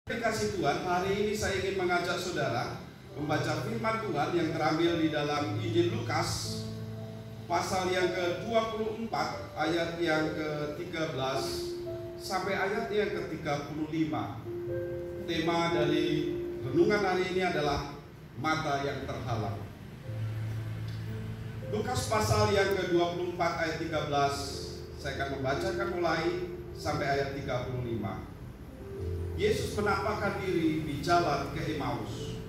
Kasih Tuhan, hari ini saya ingin mengajak saudara membaca firman Tuhan yang terambil di dalam Injil Lukas pasal yang ke-24 ayat yang ke-13 sampai ayat yang ke-35. Tema dari renungan hari ini adalah mata yang terhalang. Lukas pasal yang ke-24 ayat 13, saya akan membacakan mulai sampai ayat 35. Yesus menampakkan diri di jalan ke Emmaus.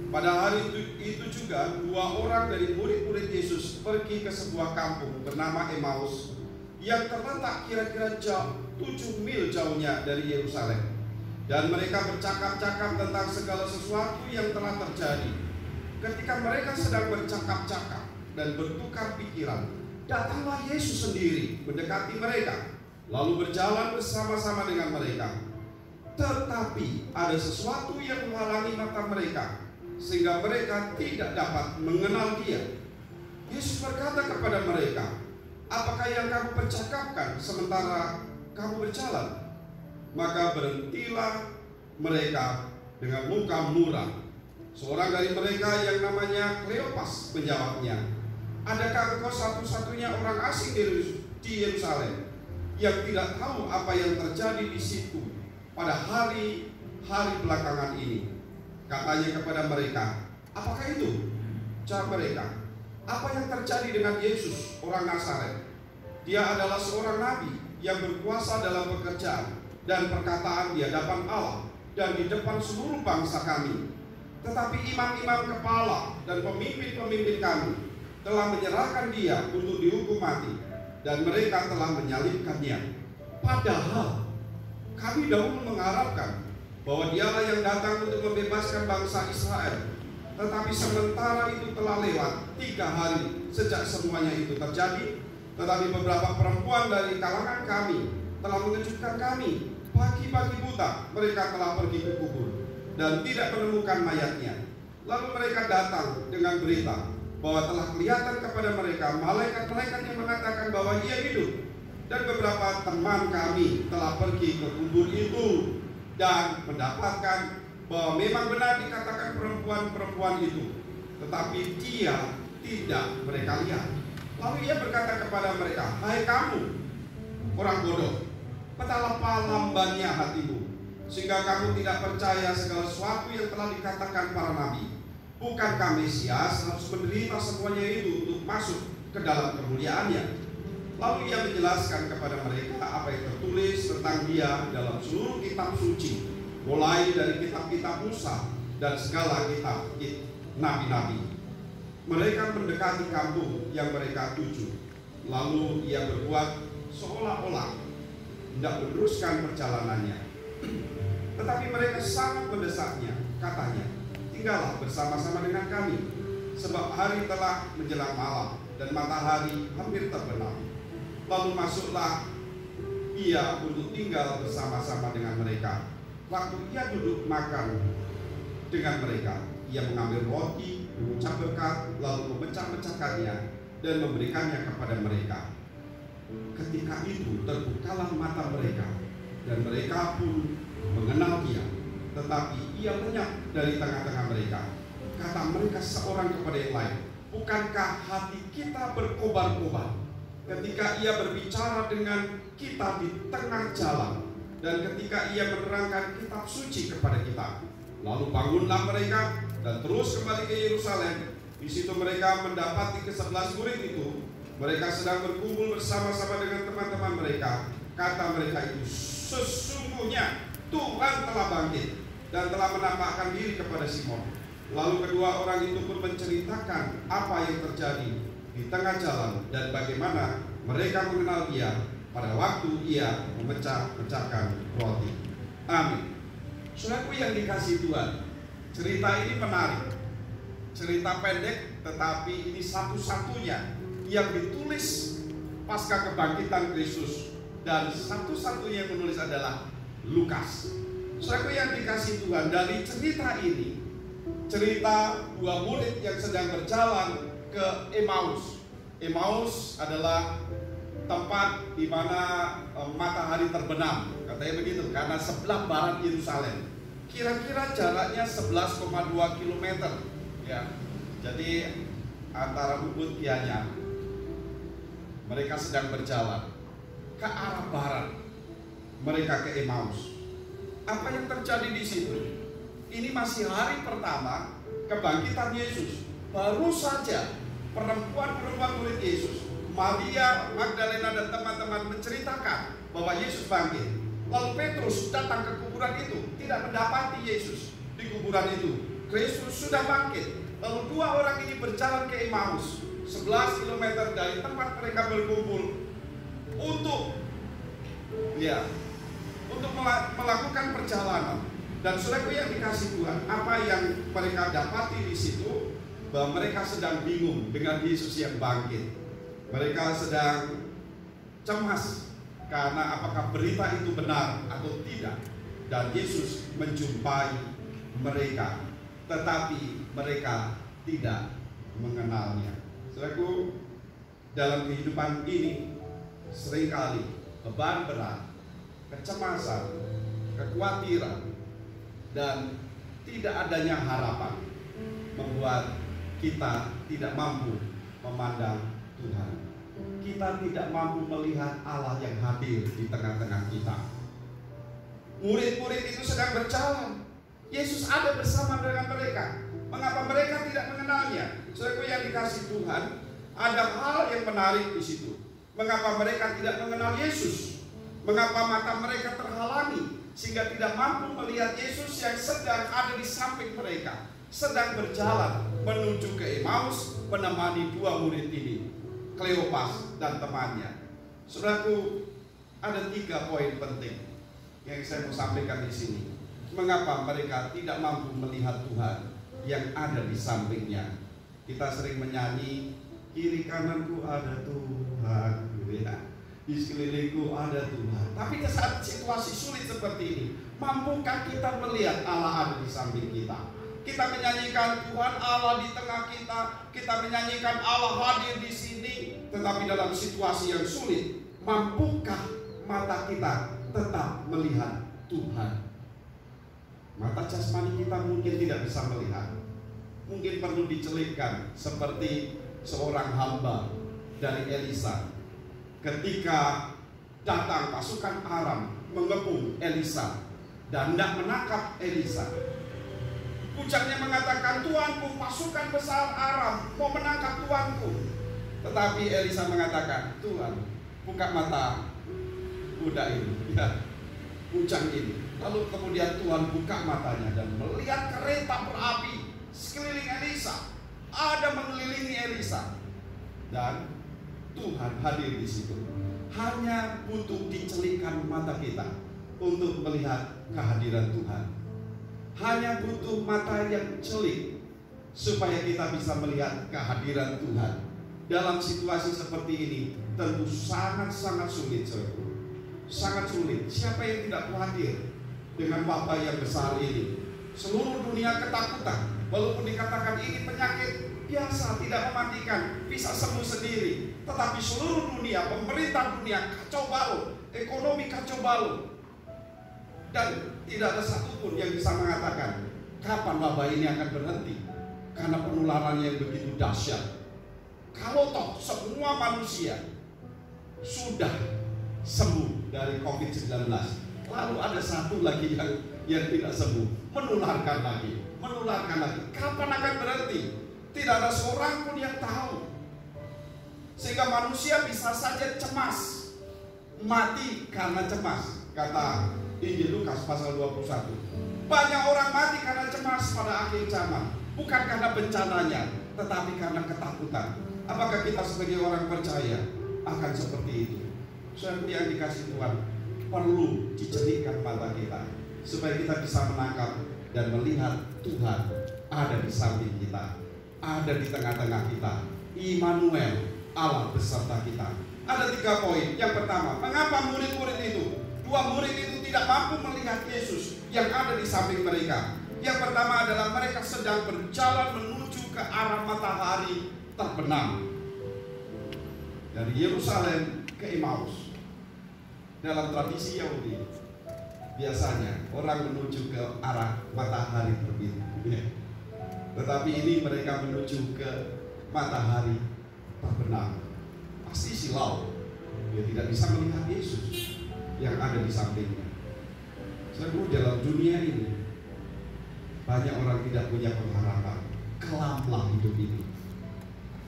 Pada hari itu juga dua orang dari murid-murid Yesus pergi ke sebuah kampung bernama Emmaus yang terletak kira-kira 7 mil jauhnya dari Yerusalem. Dan mereka bercakap-cakap tentang segala sesuatu yang telah terjadi. Ketika mereka sedang bercakap-cakap dan bertukar pikiran, datanglah Yesus sendiri mendekati mereka, lalu berjalan bersama-sama dengan mereka. Tetapi ada sesuatu yang menghalangi mata mereka, sehingga mereka tidak dapat mengenal Dia. Yesus berkata kepada mereka, "Apakah yang kamu percakapkan sementara kamu berjalan?" Maka berhentilah mereka dengan muka muram. Seorang dari mereka yang namanya Kleopas menjawabnya, "Adakah engkau satu-satunya orang asing di Yerusalem yang tidak tahu apa yang terjadi di situ pada hari-hari belakangan ini?" Katanya kepada mereka, "Apakah itu?" Jawab mereka, "Apa yang terjadi dengan Yesus, orang Nazaret? Dia adalah seorang nabi yang berkuasa dalam pekerjaan dan perkataan di hadapan Allah dan di depan seluruh bangsa kami. Tetapi imam-imam kepala dan pemimpin-pemimpin kami telah menyerahkan dia untuk dihukum mati, dan mereka telah menyalibkannya. Padahal kami dahulu mengharapkan bahwa Dialah yang datang untuk membebaskan bangsa Israel. Tetapi sementara itu telah lewat 3 hari sejak semuanya itu terjadi. Tetapi beberapa perempuan dari kalangan kami telah mengejutkan kami. Pagi-pagi buta mereka telah pergi ke kubur dan tidak menemukan mayatnya. Lalu mereka datang dengan berita bahwa telah kelihatan kepada mereka malaikat-malaikat yang mengatakan bahwa ia hidup. Dan beberapa teman kami telah pergi ke kubur itu dan mendapatkan bahwa memang benar dikatakan perempuan-perempuan itu, tetapi dia tidak mereka lihat." Lalu ia berkata kepada mereka, "Hai kamu, orang bodoh, betapa lambannya hatimu, sehingga kamu tidak percaya segala sesuatu yang telah dikatakan para nabi. Bukankah Mesias harus menderita semuanya itu untuk masuk ke dalam kemuliaannya?" Lalu ia menjelaskan kepada mereka apa yang tertulis tentang dia dalam seluruh kitab suci, mulai dari kitab-kitab Musa dan segala kitab nabi-nabi. Mereka mendekati kampung yang mereka tuju. Lalu ia berbuat seolah-olah tidak meneruskan perjalanannya. Tetapi mereka sangat mendesaknya. Katanya, "Tinggallah bersama-sama dengan kami, sebab hari telah menjelang malam dan matahari hampir terbenam." Lalu masuklah ia untuk tinggal bersama-sama dengan mereka. Waktu ia duduk makan dengan mereka, ia mengambil roti, mengucap berkat, lalu memecah-mecahkannya dan memberikannya kepada mereka. Ketika itu terbukalah mata mereka, dan mereka pun mengenal dia. Tetapi ia lenyap dari tengah-tengah mereka. Kata mereka seorang kepada yang lain, "Bukankah hati kita berkobar-kobar ketika ia berbicara dengan kita di tengah jalan, dan ketika ia menerangkan kitab suci kepada kita?" Lalu bangunlah mereka dan terus kembali ke Yerusalem. Di situ mereka mendapati ke-11 murid itu. Mereka sedang berkumpul bersama-sama dengan teman-teman mereka. Kata mereka itu, "Sesungguhnya Tuhan telah bangkit dan telah menampakkan diri kepada Simon." Lalu kedua orang itu pun menceritakan apa yang terjadi di tengah jalan dan bagaimana mereka mengenal dia pada waktu ia memecah-mecahkan roti. Amin. Saudaraku yang dikasihi Tuhan, cerita ini menarik. Cerita pendek, tetapi ini satu-satunya yang ditulis pasca kebangkitan Kristus, dan satu-satunya yang menulis adalah Lukas. Saudaraku yang dikasihi Tuhan, dari cerita ini, cerita dua murid yang sedang berjalan ke Emmaus. Emmaus adalah tempat di mana matahari terbenam. Katanya begitu, karena sebelah barat Yerusalem. Kira-kira jaraknya 11,2 km. Ya. Jadi antara Ubud Gianyar. Mereka sedang berjalan ke arah barat. Mereka ke Emmaus. Apa yang terjadi di situ? Ini masih hari pertama kebangkitan Yesus. Baru saja perempuan-perempuan murid Yesus, Maria Magdalena dan teman-teman, menceritakan bahwa Yesus bangkit. Lalu Petrus datang ke kuburan itu, tidak mendapati Yesus di kuburan itu. Kristus sudah bangkit. Lalu dua orang ini berjalan ke Emmaus, 11 km dari tempat mereka berkumpul untuk melakukan perjalanan. Dan saudaraku yang dikasih Tuhan, apa yang mereka dapati di situ, bahwa mereka sedang bingung dengan Yesus yang bangkit. Mereka sedang cemas karena apakah berita itu benar atau tidak. Dan Yesus menjumpai mereka, tetapi mereka tidak mengenalnya. Saudaraku, dalam kehidupan ini seringkali beban berat, kecemasan, kekhawatiran, dan tidak adanya harapan membuat kita tidak mampu memandang Tuhan. Kita tidak mampu melihat Allah yang hadir di tengah-tengah kita. Murid-murid itu sedang berjalan. Yesus ada bersama dengan mereka. Mengapa mereka tidak mengenalnya? Saudaraku yang dikasih Tuhan, ada hal yang menarik di situ. Mengapa mereka tidak mengenal Yesus? Mengapa mata mereka terhalangi sehingga tidak mampu melihat Yesus yang sedang ada di samping mereka, sedang berjalan menuju ke Emmaus, menemani dua murid ini, Kleopas dan temannya. Saudaraku, ada 3 poin penting yang saya mau sampaikan di sini. Mengapa mereka tidak mampu melihat Tuhan yang ada di sampingnya? Kita sering menyanyi, kiri kananku ada Tuhan, ya. Di sekelilingku ada Tuhan. Tapi di saat situasi sulit seperti ini, mampukah kita melihat Allah ada di samping kita? Kita menyanyikan Tuhan Allah di tengah kita, kita menyanyikan Allah hadir di sini, tetapi dalam situasi yang sulit, mampukah mata kita tetap melihat Tuhan? Mata jasmani kita mungkin tidak bisa melihat, mungkin perlu dicelipkan seperti seorang hamba dari Elisa. Ketika datang pasukan Aram mengepung Elisa dan tidak menangkap Elisa, pucaknya mengatakan, "Tuanku, pasukan besar Aram mau menangkap tuanku." Tetapi Elisa mengatakan, "Tuhan, buka mata kuda ini, ya, pucang ini." Lalu kemudian Tuhan buka matanya dan melihat kereta berapi sekeliling Elisa, ada mengelilingi Elisa, dan Tuhan hadir di situ. Hanya butuh dicelikkan mata kita untuk melihat kehadiran Tuhan. Hanya butuh mata yang celik supaya kita bisa melihat kehadiran Tuhan. Dalam situasi seperti ini tentu sangat-sangat sulit, saudara. Sangat sulit. Siapa yang tidak khawatir dengan wabah yang besar ini? Seluruh dunia ketakutan. Walaupun dikatakan ini penyakit biasa, tidak mematikan, bisa sembuh sendiri. Tetapi seluruh dunia, pemerintah dunia kacau balau, ekonomi kacau balau. Dan tidak ada satupun yang bisa mengatakan kapan wabah ini akan berhenti, karena penularan yang begitu dahsyat. Kalau toh semua manusia sudah sembuh dari COVID-19, lalu ada satu lagi yang tidak sembuh, menularkan lagi. Kapan akan berhenti? Tidak ada seorang pun yang tahu. Sehingga manusia bisa saja cemas, mati karena cemas. Kata Injil Lukas pasal 21. Banyak orang mati karena cemas pada akhir zaman, bukan karena bencananya, tetapi karena ketakutan. Apakah kita sebagai orang percaya akan seperti itu? Saudara yang dikasih Tuhan, perlu dicelikkan mata kita supaya kita bisa menangkap dan melihat Tuhan ada di samping kita, ada di tengah-tengah kita. Immanuel, Allah beserta kita. Ada 3 poin. Yang pertama, mengapa murid-murid itu, 2 murid itu tidak mampu melihat Yesus yang ada di samping mereka? Yang pertama adalah mereka sedang berjalan menuju ke arah matahari terbenam dari Yerusalem ke Emmaus. Dalam tradisi Yahudi, biasanya orang menuju ke arah matahari terbit, tetapi ini mereka menuju ke matahari terbenam. Pasti silau, dia tidak bisa melihat Yesus yang ada di sampingnya. Sebab dalam dunia ini banyak orang tidak punya pengharapan. Kelamlah hidup ini.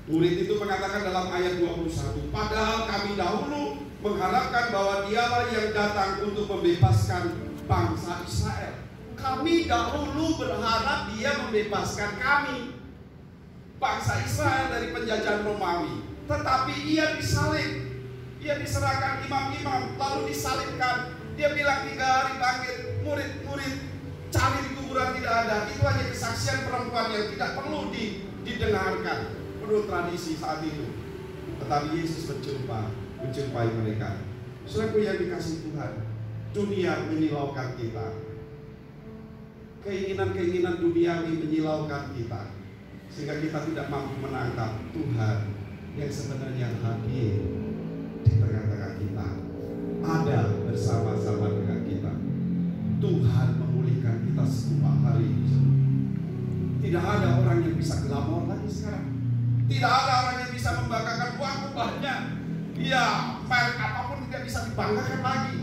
Murid itu mengatakan dalam ayat 21, padahal kami dahulu mengharapkan bahwa Dialah yang datang untuk membebaskan bangsa Israel. Kami dahulu berharap Dia membebaskan kami, bangsa Israel, dari penjajahan Romawi. Tetapi Ia disalib, Ia diserahkan imam-imam, lalu disalibkan. Dia bilang 3 hari bangkit. Murid-murid cari di kuburan, tidak ada. Itu hanya kesaksian perempuan yang tidak perlu didengarkan menurut tradisi saat itu. Tetapi Yesus menjumpai mereka. Saudaraku yang dikasihi Tuhan, dunia menyilaukan kita. Keinginan-keinginan duniawi menyilaukan kita, sehingga kita tidak mampu menangkap Tuhan yang sebenarnya hadir di tengah-tengah kita, ada bersama-sama dengan kita. Tuhan memulihkan kita semua hari ini. Tidak ada orang yang bisa glamor lagi sekarang. Tidak ada orang yang bisa membanggakan uangku banyak. Ya, merek apapun tidak bisa dibanggakan lagi.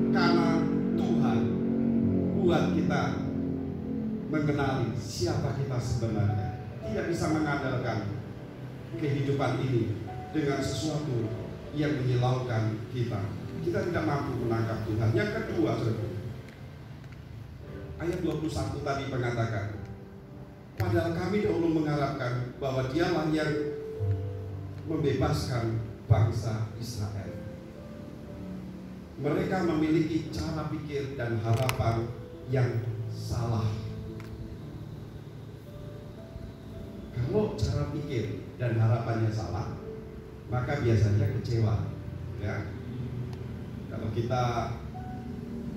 Karena Tuhan buat kita mengenali siapa kita sebenarnya. Tidak bisa mengandalkan kehidupan ini dengan sesuatu yang menyilaukan kita. Kita tidak mampu menangkap Tuhan. Yang kedua, ayat 21 tadi mengatakan, padahal kami dahulu mengharapkan bahwa Dialah yang membebaskan bangsa Israel. Mereka memiliki cara pikir dan harapan yang salah. Kalau cara pikir dan harapannya salah, maka biasanya kecewa, ya. Kalau kita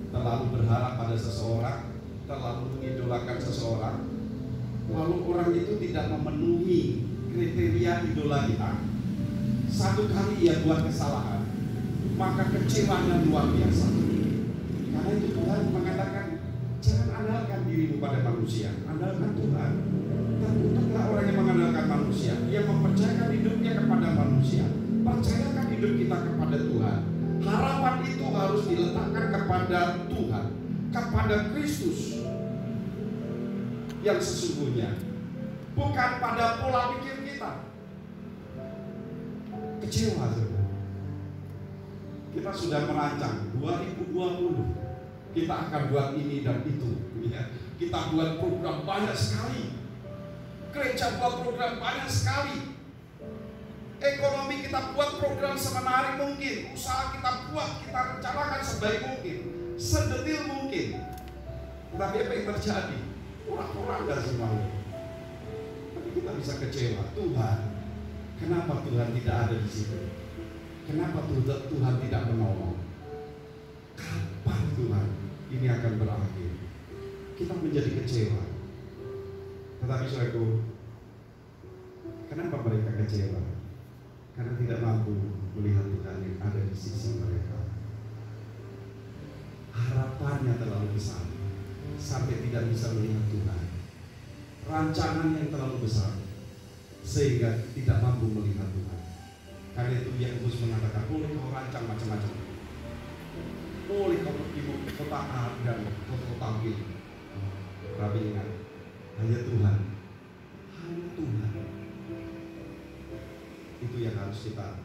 terlalu berharap pada seseorang, terlalu mengidolakan seseorang, lalu orang itu tidak memenuhi kriteria idola kita, satu kali ia buat kesalahan, maka kecewanya luar biasa. Karena itu Tuhan mengatakan, jangan andalkan dirimu pada manusia, andalkan Tuhan. Terkutuklah orang yang mengandalkan manusia, yang mempercayakan hidupnya kepada manusia. Percayakan hidup kita kepada Tuhan. Harapan itu harus diletakkan kepada Tuhan, kepada Kristus yang sesungguhnya, bukan pada pola pikir kita. Kecewa, kita sudah merancang 2020 kita akan buat ini dan itu, ya. Kita buat program banyak sekali, gereja buat program banyak sekali, ekonomi kita buat program semenarik mungkin, usaha kita buat, kita rencanakan sebaik mungkin, sedetil mungkin. Tapi apa yang terjadi? Kurang-kurang semuanya. Tapi kita bisa kecewa. Tuhan, kenapa Tuhan tidak ada di situ? Kenapa Tuhan tidak menolong? Kapan Tuhan ini akan berakhir? Kita menjadi kecewa. Tetapi saudaraku, kenapa mereka kecewa? Karena tidak mampu melihat Tuhan yang ada di sisi mereka. Harapannya terlalu besar sampai tidak bisa melihat Tuhan. Rancangan yang terlalu besar sehingga tidak mampu melihat Tuhan. Karena itu Yakobus mengatakan, boleh kau rancang macam-macam, boleh kau pergi ke kota A dan kota B, tapi ingat, hanya Tuhan. Itu yang harus kita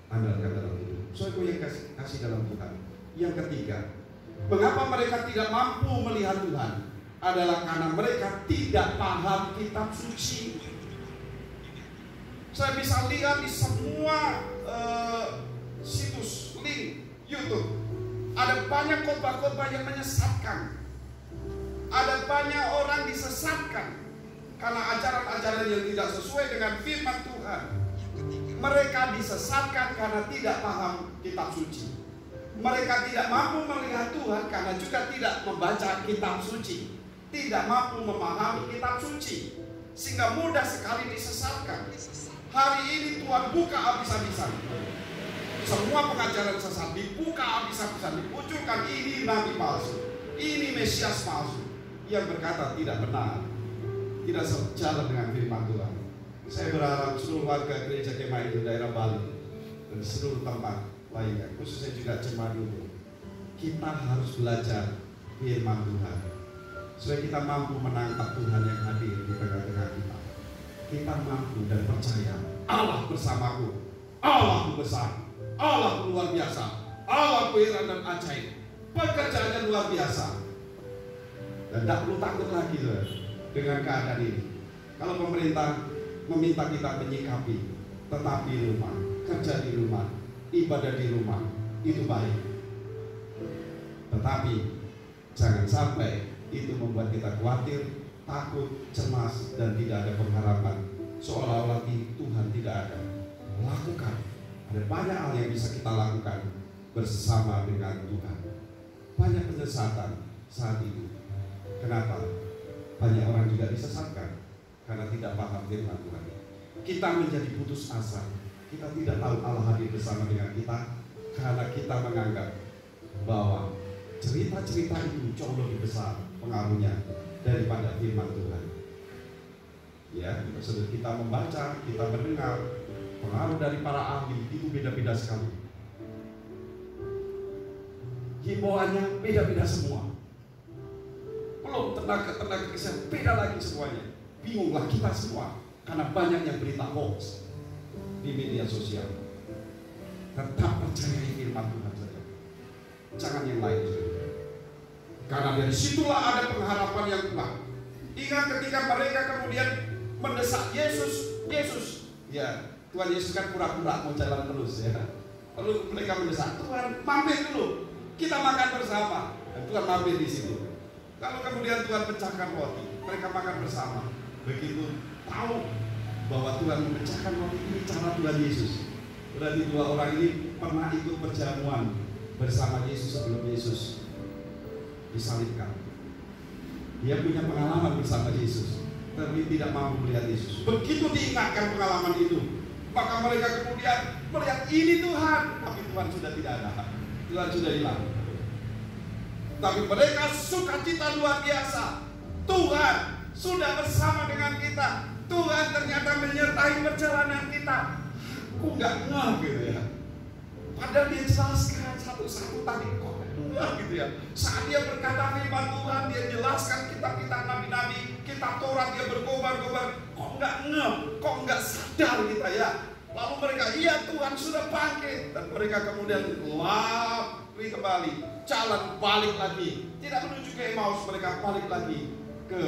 andalkan dalam hidup. Soalnya yang kasih dalam Tuhan. Yang ketiga, mengapa mereka tidak mampu melihat Tuhan? Adalah karena mereka tidak paham kitab suci. Saya bisa lihat di semua situs link YouTube, ada banyak khotbah-khotbah yang menyesatkan. Ada banyak orang disesatkan karena ajaran-ajaran yang tidak sesuai dengan firman Tuhan. Mereka disesatkan karena tidak paham kitab suci. Mereka tidak mampu melihat Tuhan karena juga tidak membaca kitab suci, tidak mampu memahami kitab suci, sehingga mudah sekali disesatkan. Hari ini Tuhan buka habis-habisan Semua pengajaran sesat dibuka habis-habisan, dimunculkan ini nabi palsu, ini Mesias palsu yang berkata tidak benar, tidak sejalan dengan firman Tuhan. Saya berharap seluruh warga gereja Kemah di daerah Bali dan seluruh tempat lainnya, khususnya juga Jemaat Dulu, kita harus belajar firman Tuhan supaya kita mampu menangkap Tuhan yang hadir di tengah-tengah kita. Kita mampu dan percaya Allah bersamaku, Allah besar, Allah luar biasa, Allah heran dan ajaib, pekerjaannya luar biasa. Dan tidak perlu takut lagi dengan keadaan ini. Kalau pemerintah meminta kita menyikapi tetap di rumah, kerja di rumah, ibadah di rumah, itu baik. Tetapi jangan sampai itu membuat kita khawatir, takut, cemas, dan tidak ada pengharapan, seolah-olah Tuhan tidak ada. Lakukan. Ada banyak hal yang bisa kita lakukan bersama dengan Tuhan. Banyak penyesatan saat ini. Kenapa? Banyak orang juga disesatkan karena tidak paham firman Tuhan. Kita menjadi putus asa. Kita tidak tahu Allah hadir bersama dengan kita karena kita menganggap bahwa cerita-cerita itu jauh lebih besar pengaruhnya daripada firman Tuhan. Ya, maksudnya kita membaca, kita mendengar, pengaruh dari para ahli itu beda-beda sekali. Himbauannya beda-beda semua. Belum tenaga kesehatan beda lagi semuanya. Bingunglah kita semua karena banyaknya berita hoax di media sosial. Tetap percayai firman Tuhan saja, jangan yang lain. Karena dari situlah ada pengharapan yang kuat. Ingat ketika mereka kemudian mendesak Yesus, ya Tuhan Yesus kan pura-pura mau jalan terus ya. Lalu mereka mendesak, Tuhan mampir dulu, kita makan bersama. Dan Tuhan mampir di situ. Lalu kemudian Tuhan pecahkan roti, mereka makan bersama. Begitu tahu bahwa Tuhan memecahkan roti, ini cara Tuhan Yesus. Berarti dua orang ini pernah ikut perjamuan bersama Yesus sebelum Yesus disalibkan. Dia punya pengalaman bersama Yesus, tapi tidak mampu melihat Yesus. Begitu diingatkan pengalaman itu, maka mereka kemudian melihat ini Tuhan, tapi Tuhan sudah tidak ada, Tuhan sudah hilang. Tapi mereka sukacita luar biasa. Tuhan sudah bersama dengan kita. Tuhan ternyata menyertai perjalanan kita. Aku nggak ngeh gitu ya. Padahal dia jelaskan satu-satu tadi kok ngeh gitu ya. Saat dia berkata firman Tuhan, dia jelaskan kitab-kitab nabi-nabi, kitab Taurat, dia berkobar-kobar. Kok nggak ngeh, kok nggak sadar kita ya. Lalu mereka, iya Tuhan sudah bangkit. Dan mereka kemudian lari kembali, jalan balik lagi. Tidak menuju ke Emmaus, mereka balik lagi ke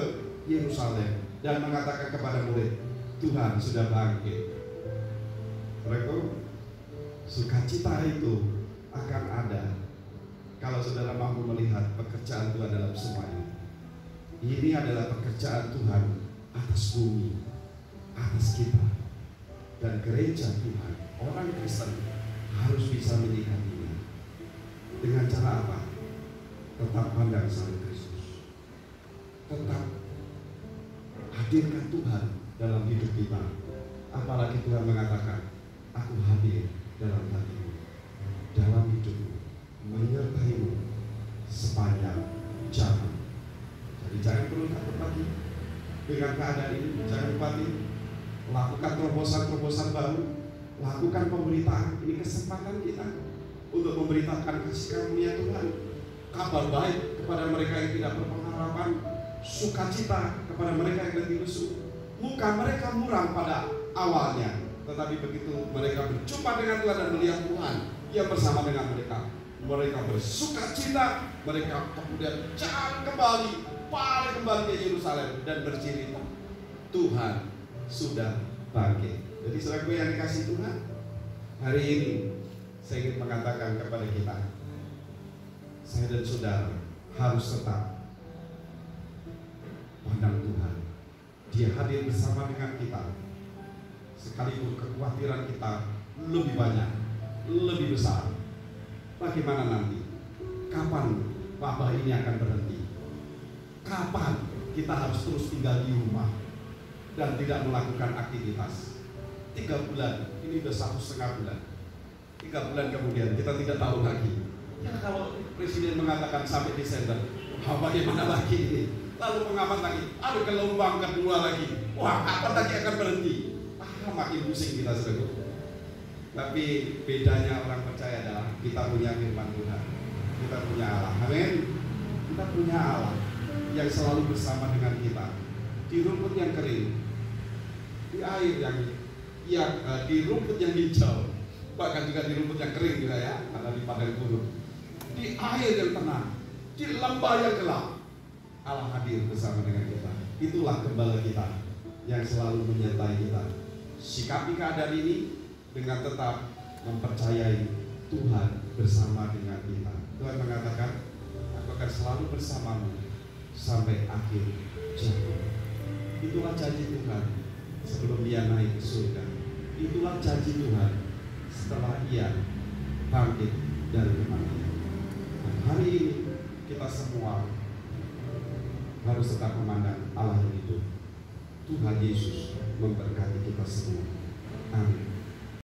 Yerusalem dan mengatakan kepada murid, Tuhan sudah bangkit. Mereka, sukacita itu akan ada kalau saudara mampu melihat pekerjaan Tuhan dalam semua ini. Ini adalah pekerjaan Tuhan atas bumi, atas kita. Dan gereja Tuhan, orang Kristen harus bisa menyikapinya. Dengan cara apa? Tetap pandang salib Kristus. Tetap hadirkan Tuhan dalam hidup kita. Apalagi Tuhan mengatakan, aku hadir dalam hatimu, dalam hidupmu, menyertaimu sepanjang zaman. Jadi jangan perlu takut lagi dengan keadaan ini. Jangan khawatir. Lakukan terobosan-terobosan baru, lakukan pemberitaan. Ini kesempatan kita untuk memberitakan kasih karunia Tuhan, kabar baik kepada mereka yang tidak berpengharapan, sukacita kepada mereka yang letih lesu. Muka mereka muram pada awalnya, tetapi begitu mereka berjumpa dengan Tuhan dan melihat Tuhan yang bersama dengan mereka, mereka bersukacita. Mereka kemudian jalan kembali, balik kembali ke Yerusalem dan bercerita, Tuhan sudah bangkit. Jadi saudaraku yang dikasih Tuhan, hari ini saya ingin mengatakan kepada kita, saya dan saudara harus tetap pandang Tuhan. Dia hadir bersama dengan kita, sekalipun kekhawatiran kita lebih banyak, lebih besar. Bagaimana nanti? Kapan wabah ini akan berhenti? Kapan kita harus terus tinggal di rumah dan tidak melakukan aktivitas? 3 bulan, ini sudah 1,5 bulan. 3 bulan kemudian kita tidak tahu lagi. Ya kalau presiden mengatakan sampai Desember, bagaimana lagi ini? Lalu pengamat lagi, ada gelombang kedua lagi. Wah, kapan lagi akan berhenti? Makin pusing kita sebetulnya. Tapi bedanya orang percaya adalah kita punya firman Tuhan, kita punya Allah. Amin. Kita punya Allah yang selalu bersama dengan kita di rumput yang kering, di air yang di rumput yang hijau, bahkan juga di rumput yang kering juga ya, ada di padang gurun, di air yang tenang, di lembah yang gelap. Allah hadir bersama dengan kita. Itulah gembala kita yang selalu menyertai kita. Sikapi keadaan ini dengan tetap mempercayai Tuhan bersama dengan kita. Tuhan mengatakan, aku akan selalu bersamamu sampai akhir zaman. Itulah janji Tuhan sebelum Dia naik ke surga. Itulah janji Tuhan setelah Ia bangkit dari kematian. Nah, hari ini kita semua harus tetap memandang Allah yang hidup. Tuhan Yesus memberkati kita semua. Amin.